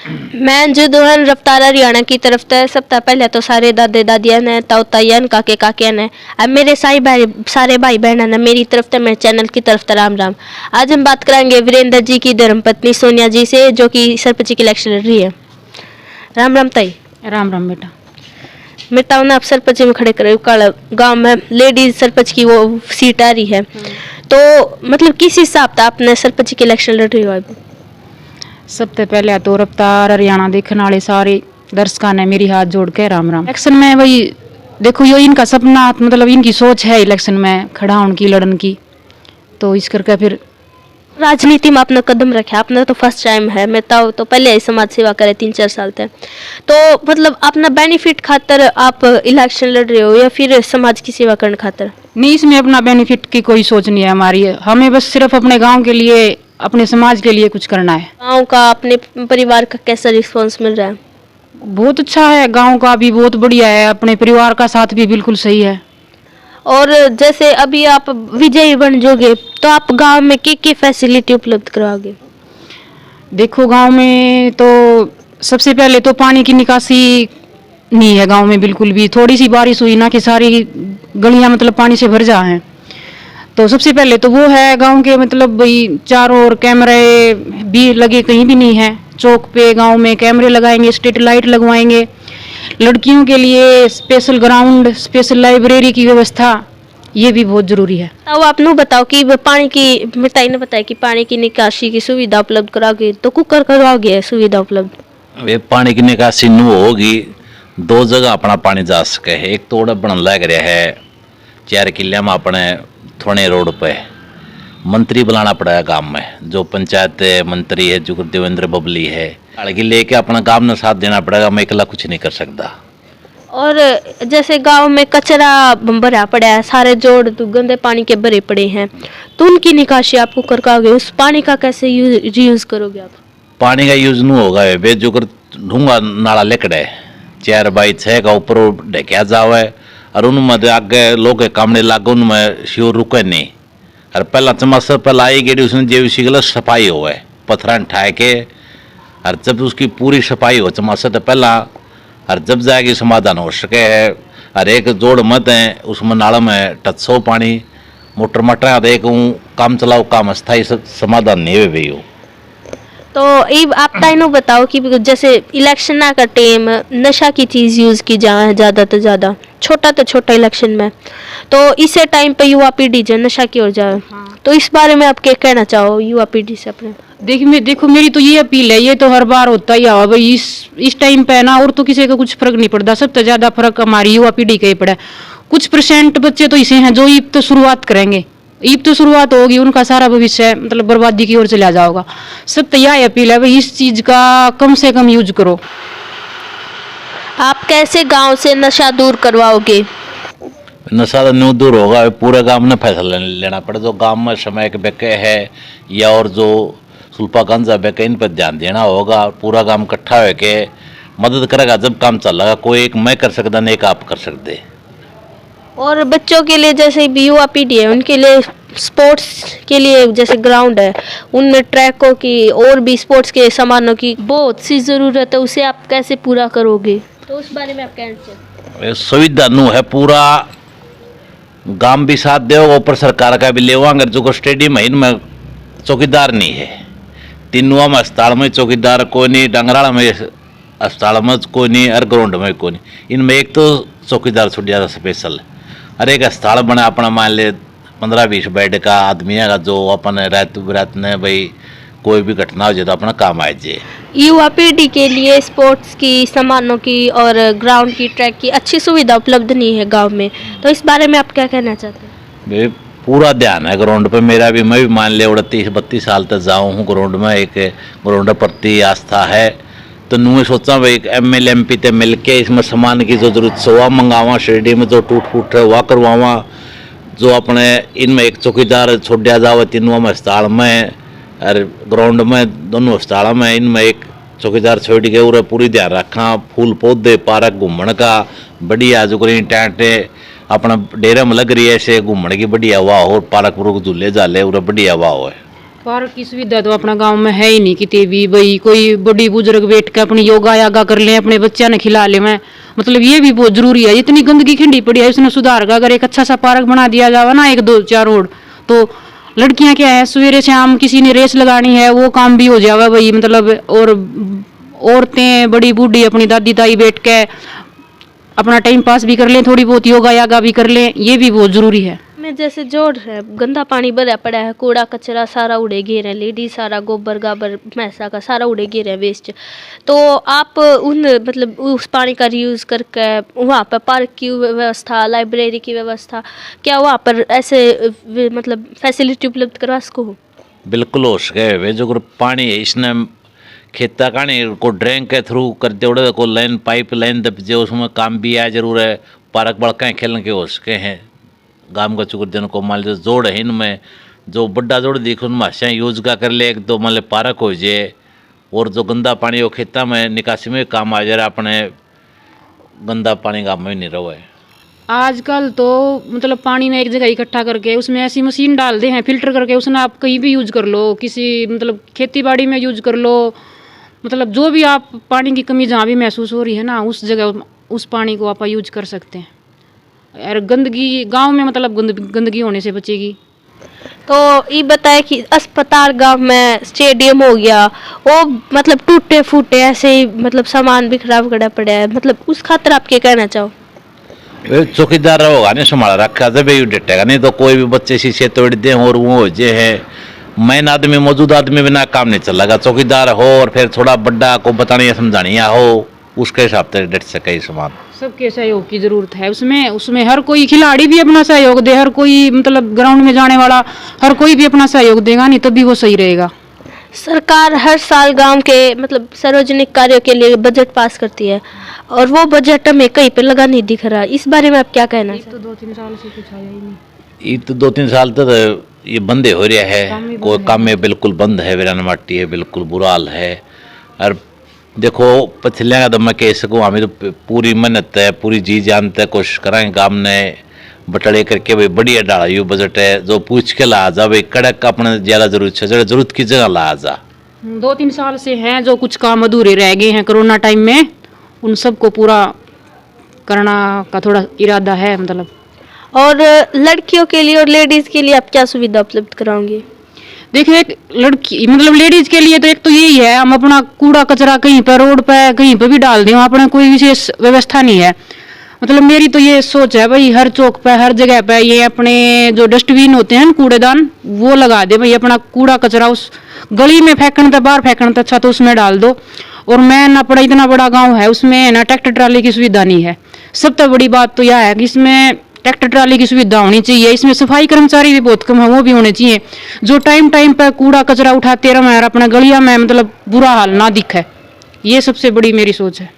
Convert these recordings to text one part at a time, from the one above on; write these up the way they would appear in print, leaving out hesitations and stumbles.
मैं जो दोहन रफ्तार हरियाणा की तरफ से सबसे पहले तो सारे दादे दादिया ने ताऊ ताइया ने काके काकिया ने अब मेरे सारे भाई बहन ने मेरी तरफ से मेरे चैनल की तरफ से राम राम। आज हम बात करेंगे वीरेंद्र जी की धर्मपत्नी सोनिया जी से जो कि सरपंच की इलेक्शन लड़ रही है। राम राम ताई। राम राम बेटा। मैं ताऊ ने आप सरपंच में खड़े करे गाँव में लेडीज सरपंच की वो सीट आ रही है, तो मतलब किस हिसाब से आपने सरपंच की इलेक्शन लड़ रही हो अभी? सबसे पहले तो रफ्तार हरियाणा देखने वाले सारे दर्शकों ने मेरी हाथ जोड़ के राम राम। इलेक्शन में वही देखो यो इनका सपना मतलब इनकी सोच है इलेक्शन में खड़ा होने की लड़न की, तो इस करके फिर राजनीति में आपने कदम रखा। आपने तो फर्स्ट टाइम है, मैं तो पहले ही समाज सेवा करे 3-4 साल थे, तो मतलब अपना बेनिफिट खातर आप इलेक्शन लड़ रहे हो या फिर समाज की सेवा करने खातर? नहीं, इसमें अपना बेनिफिट की कोई सोच नहीं है हमारी। हमें बस सिर्फ अपने गाँव के लिए अपने समाज के लिए कुछ करना है। गाँव का अपने परिवार का कैसा रिस्पॉन्स मिल रहा है? बहुत अच्छा है, गाँव का भी बहुत बढ़िया है, अपने परिवार का साथ भी बिल्कुल सही है। और जैसे अभी आप विजयी बन जाओगे तो आप गांव में क्या फैसिलिटी उपलब्ध करवाओगे? देखो गांव में तो सबसे पहले तो पानी की निकासी नहीं है गांव में बिल्कुल भी। थोड़ी सी बारिश हुई ना कि सारी गलियां मतलब पानी से भर जा हैं, तो सबसे पहले तो वो है। गांव के मतलब भाई चारों ओर कैमरे भी लगे कहीं भी नहीं है। चौक पे गांव में कैमरे लगाएंगे, स्ट्रीट लाइट लगवाएंगे, लड़कियों के लिए स्पेशल ग्राउंड, स्पेशल लाइब्रेरी की व्यवस्था, ये भी बहुत जरूरी है। अब आप नु बताओ कि पानी की मिताई ने बताया कि पानी की निकासी की सुविधा उपलब्ध कराओगे, तो कुकर करवाओगे सुविधा उपलब्ध? वे पानी की निकासी नु होगी, 2 जगह अपना पानी जा सके है। एक तोड़ बन लग रहा है 4 किले में अपने थोड़े रोड पे मंत्री बुलाना पड़ेगा गांव में, जो पंचायत मंत्री है जो देवेंद्र बबली है, आगे लेके अपना गांव में साथ देना पड़ेगा। मैं अकेला कुछ नहीं कर सकता। और जैसे गांव में कचरा भरा पड़ा है, सारे जोड़ गंदे पानी के भरे पड़े हैं, तो उनकी निकासी आपको करवाओगे? उस पानी का कैसे रीयूज करोगे आप? पानी का यूज नहीं होगा वे जो कर ढूंगा नाला लेकड़े 4x6 का ऊपर ढकिया जावे और उनमें आगे लोग कामने लागे, उनमें शिव रुके नहीं। और पहला चमासर पहला आई गेड़ी उसने जेवीसी गलत सफाई हो है पत्थर ठाए के, और जब उसकी पूरी सफाई हो चमासर तो पहला, और जब जाएगी समाधान हो सके है। और एक जोड़ मत है उसमें नाला में टचो पानी मोटर मटर एक काम चलाओ, काम अस्थायी समाधान नहीं हुए भी हो। तो अब आप ताइनो बताओ कि जैसे इलेक्शन ना का टाइम नशा की चीज यूज की जाए ज्यादा तो ज्यादा, छोटा तो छोटा इलेक्शन में, तो इसे टाइम पे युवा पीढ़ी जो नशा की ओर जाए, तो इस बारे में आप क्या कहना चाहो युवा पीढ़ी से अपने? देखो मेरी तो ये अपील है, ये तो हर बार होता ही है भाई इस टाइम पे ना, और तो किसी का कुछ फर्क नहीं पड़ता। सबसे ज्यादा फर्क हमारी युवा पीढ़ी का ही पड़ा है। कुछ % बच्चे तो ऐसे हैं जो ईब तो शुरुआत करेंगे, ईब तो शुरुआत होगी, उनका सारा भविष्य मतलब बर्बादी की ओर चला जाएगा। सब तो यह अपील है भाई इस चीज का कम से कम यूज करो। आप कैसे गांव से नशा दूर करवाओगे? नशा तो न्यू दूर होगा, पूरे गांव में फैसला लेना पड़े। जो गांव में समय के बेके है या और जो सुल्पा गांजा बेके, इन पर ध्यान देना होगा। पूरा गांव इकट्ठा होके मदद करेगा जब काम चलेगा। कोई एक मैं कर सकता नहीं, एक आप कर सकते। और बच्चों के लिए जैसे युवा पीढ़ी है उनके लिए स्पोर्ट्स के लिए जैसे ग्राउंड है, उनमें ट्रैकों की और भी स्पोर्ट्स के सामानों की बहुत सी ज़रूरत है, उसे आप कैसे पूरा करोगे? तो उस बारे में आप कहना चाहिए? सुविधा नु है, पूरा गांव भी साथ देगा, ऊपर सरकार का भी लेवा। अगर जो स्टेडियम है इनमें चौकीदार नहीं है, तीनों में अस्पताल में चौकीदार कोई नहीं, डंगराड़ा में अस्पताल में कोई नहीं, और ग्राउंड में कोई नहीं। इनमें एक तो चौकीदार छुट जाता स्पेशल, और एक अस्पताल बना अपना मान ले 15-20 बेड का आदमी है जो अपन रात बिरात ने भाई कोई भी घटना हो जाए तो अपना काम आ जाए। युवा पीढ़ी के लिए स्पोर्ट्स की सामानों की और ग्राउंड की ट्रैक की अच्छी सुविधा उपलब्ध नहीं है गांव में, तो इस बारे में आप क्या कहना चाहते हैं? भाई पूरा ध्यान है ग्राउंड पे मेरा भी। मैं भी मान ले 38-32 साल तक जाऊँ हूँ ग्राउंड में, एक ग्राउंड प्रति आस्था है। तो नुए सोचा भाई ML MP ते मिल के इसमें सामान की जो जरूरत है वह मंगावा, स्टेडियम में जो टूट फूट है वह करवावा, जो अपने इनमें एक चौकीदार छोड़ दिया जाए तीनों में अस्पताल में और ग्राउंड में, दोनों अस्पताल में इनमें एक चौकीदार छोड़ के उरे पूरी ध्यान रखा। फूल पौधे पार्क घूमने का बढ़िया, जो करें टेंटे अपना डेरे में लग रही है ऐसे घूमने की बढ़िया हवा, और पार्क पुरक झूले झाले उरे बढ़िया हवा हो है। पार्क की सुविधा तो अपना गांव में है ही नहीं कितनी भी। भाई कोई बड़ी बुजुर्ग बैठ के अपनी योगा यागा कर ले, अपने बच्चा ने खिला ले, मैं मतलब ये भी बहुत जरूरी है। इतनी गंदगी खिंडी पड़ी है, उसने सुधार का अगर एक अच्छा सा पार्क बना दिया जावा ना, 1-2-4 रोड, तो लड़कियां क्या है सवेरे शाम किसी ने रेस लगानी है वो काम भी हो जावा भाई। मतलब और औरतें बड़ी बूढ़ी अपनी दादी ताई बैठ के अपना टाइम पास भी कर लें, थोड़ी बहुत योगा यागा भी कर लें, ये भी बहुत जरूरी है। में जैसे जोड़ है, गंदा पानी भरा पड़ा है, कूड़ा कचरा सारा उड़े गिर है, लेडीज सारा गोबर गाबर भैंसा का सारा उड़े गिर है वेस्ट। तो आप उन मतलब उस पानी का रीयूज करके वहाँ पर पार्क की व्यवस्था, लाइब्रेरी की व्यवस्था, क्या वहाँ पर ऐसे मतलब फैसिलिटी उपलब्ध करवा सको? बिल्कुल हो सके वे जो पानी है इसने खेता का नहीं को ड्रेन के थ्रू कर दे को लाइन पाइप लाइन दब जे उसमें काम भी आया जरूर है। पार्क बड़का खेलने के हो सके हैं गांव का चुकर जन को मान लो जोड़ है इनमें जो बड़ा जोड़ दिख उनमें अच्छा यूज का कर ले, एक दो मान लो पार्क हो जाए और जो गंदा पानी वो खेता में निकासी में काम आ जाए, अपने गंदा पानी गाँव में नहीं रहो है। आजकल तो मतलब पानी ने एक जगह इकट्ठा करके उसमें ऐसी मशीन डाल दे हैं फिल्टर करके, उसने आप कहीं भी यूज कर लो, किसी मतलब खेती बाड़ी में यूज कर लो, मतलब जो भी आप पानी की कमी जहाँ भी महसूस हो रही है ना उस जगह उस पानी को आप यूज कर सकते हैं। और गंदगी गांव में मतलब गंदगी होने से बचेगी। तो ये बताए कि अस्पताल गांव में स्टेडियम हो गया, वो मतलब टूटे फूटे ऐसे ही मतलब सामान बिखरा बिखरा पड़ा है, मतलब उस खातर आप क्या कहना चाहो? चौकीदार होगा नहीं संभाल रखा जब यू डटेगा, नहीं तो कोई भी बच्चे शीशे तोड़ दे और वो हो जे है मैन आदमी मौजूद आदमी बिना काम नहीं चलेगा। चौकीदार हो और फिर थोड़ा बड़ा को बतानी समझानी हो उसके हिसाब से डट सके सामान। सबके सहयोग की जरूरत है उसमें हर कोई खिलाड़ी भी अपना सहयोग दे, हर कोई मतलब ग्राउंड में जाने वाला हर कोई भी अपना सहयोग देगा, नहीं तभी वो सही रहेगा। सरकार हर साल गांव के मतलब सार्वजनिक कार्यों के लिए बजट पास करती है और वो बजट में कहीं पे लगा नहीं दिख रहा, इस बारे में आप क्या कहना चाहते? तो 2-3 साल से कुछ आया ही नहीं। ये तो 2-3 साल तक ये बंद हो रहा है, कोई काम में बिल्कुल बंद है, वीरान माटी है, बिल्कुल बुरा हाल है। और देखो पछले का तो मैं कह सकूँ हमें तो पूरी मेहनत है, पूरी जी जानते है, कोशिश कराएंगे गाँव ने बटड़े करके भाई बढ़िया डाला यू बजट है जो पूछ के ला जा भाई कड़क अपने ज्यादा जरूरत है, जरूरत की जगह ला जा। 2-3 साल से हैं जो कुछ काम अधूरे रह गए हैं कोरोना टाइम में, उन सबको पूरा करना का थोड़ा इरादा है मतलब। और लड़कियों के लिए और लेडीज के लिए आप क्या सुविधा उपलब्ध कराओगे? देखिए एक लड़की मतलब लेडीज के लिए तो एक तो यही है हम अपना कूड़ा कचरा कहीं पर रोड पे कहीं पर भी डाल दें, वहाँ अपना कोई विशेष व्यवस्था नहीं है। मतलब मेरी तो ये सोच है भाई हर चौक पे हर जगह पे ये अपने जो डस्टबिन होते हैं कूड़ेदान वो लगा दे भाई, अपना कूड़ा कचरा उस गली में फेंकना था बाहर फेंकना था अच्छा तो उसमें डाल दो। और मैं ना पड़ा इतना बड़ा गांव है उसमें ना ट्रैक्टर ट्राली की सुविधा नहीं है। सबसे बड़ी बात तो यह है कि इसमें ट्रैक्टर ट्राली की सुविधा होनी चाहिए, इसमें सफाई कर्मचारी भी बहुत कम है वो भी होने चाहिए जो टाइम टाइम पर कूड़ा कचरा उठाते रहे और अपना गलिया में मतलब बुरा हाल ना दिखे, ये सबसे बड़ी मेरी सोच है।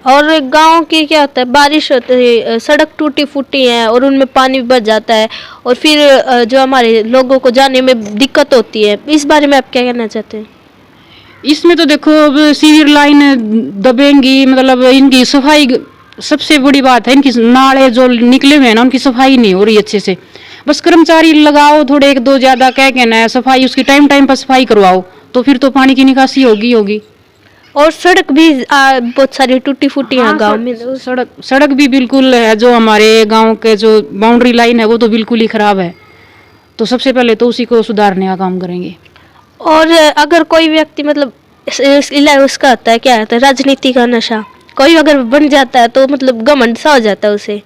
और गांव की क्या होता है बारिश होती है, सड़क टूटी फूटी है और उनमें पानी भर जाता है और फिर जो हमारे लोगों को जाने में दिक्कत होती है, इस बारे में आप क्या कहना चाहते हैं? इसमें तो देखो अब सीवर लाइन दबेंगी मतलब इनकी सफाई सबसे बड़ी बात है, इनकी नाले जो निकले हुए हैं ना उनकी सफाई नहीं हो रही अच्छे से। बस कर्मचारी लगाओ थोड़े 1-2 ज्यादा कह के ना सफाई उसकी टाइम टाइम पर सफाई करवाओ तो फिर तो पानी की निकासी होगी। और सड़क भी बहुत सारी टूटी फूटी है गांव में। सड़क भी बिल्कुल है, जो हमारे गांव के जो बाउंड्री लाइन है वो तो बिल्कुल ही खराब है, तो सबसे पहले तो उसी को सुधारने का काम करेंगे। और अगर कोई व्यक्ति मतलब उसका होता है क्या होता है राजनीति का नशा, कोई अगर बन जाता है तो मतलब घमंड सा हो जाता है उसे,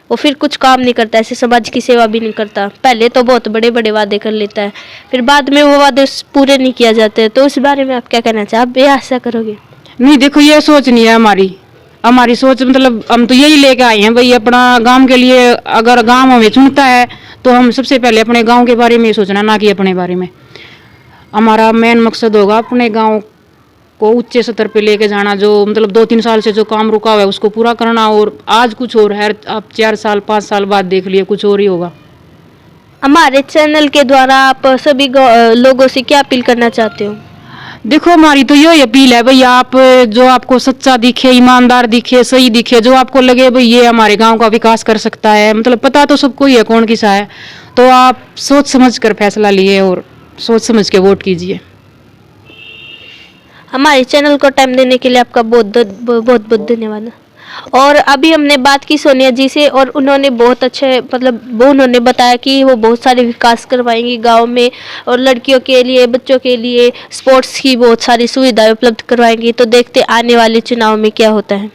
वो फिर कुछ काम नहीं करता, ऐसे समाज की सेवा भी नहीं करता। पहले तो बहुत बड़े बड़े वादे कर लेता है फिर बाद में वो वादे पूरे नहीं किया जाते, तो इस बारे में आप क्या कहना चाहें? आप ये आशा करोगे? नहीं देखो ये सोच नहीं है हमारी सोच मतलब हम तो यही लेके आए हैं भाई अपना गांव के लिए। अगर गांव हमें चुनता है तो हम सबसे पहले अपने गांव के बारे में सोचना ना कि अपने बारे में। हमारा मेन मकसद होगा अपने गांव को ऊंचे स्तर पे लेके जाना, जो मतलब 2-3 साल से जो काम रुका हुआ है उसको पूरा करना। और आज कुछ और है, आप 4 साल 5 साल बाद देख लिए कुछ और ही होगा। हमारे चैनल के द्वारा आप सभी लोगों से क्या अपील करना चाहते हो? देखो हमारी तो यही अपील है भाई, आप जो आपको सच्चा दिखे, ईमानदार दिखे, सही दिखे, जो आपको लगे भाई ये हमारे गांव का विकास कर सकता है, मतलब पता तो सबको ही है कौन किसा है, तो आप सोच समझ कर फैसला लिए और सोच समझ के वोट कीजिए। हमारे चैनल को टाइम देने के लिए आपका बहुत बहुत बहुत धन्यवाद। और अभी हमने बात की सोनिया जी से, और उन्होंने बहुत अच्छे मतलब वो उन्होंने बताया कि वो बहुत सारे विकास करवाएंगी गांव में, और लड़कियों के लिए, बच्चों के लिए स्पोर्ट्स की बहुत सारी सुविधाएं उपलब्ध करवाएंगी। तो देखते आने वाले चुनाव में क्या होता है।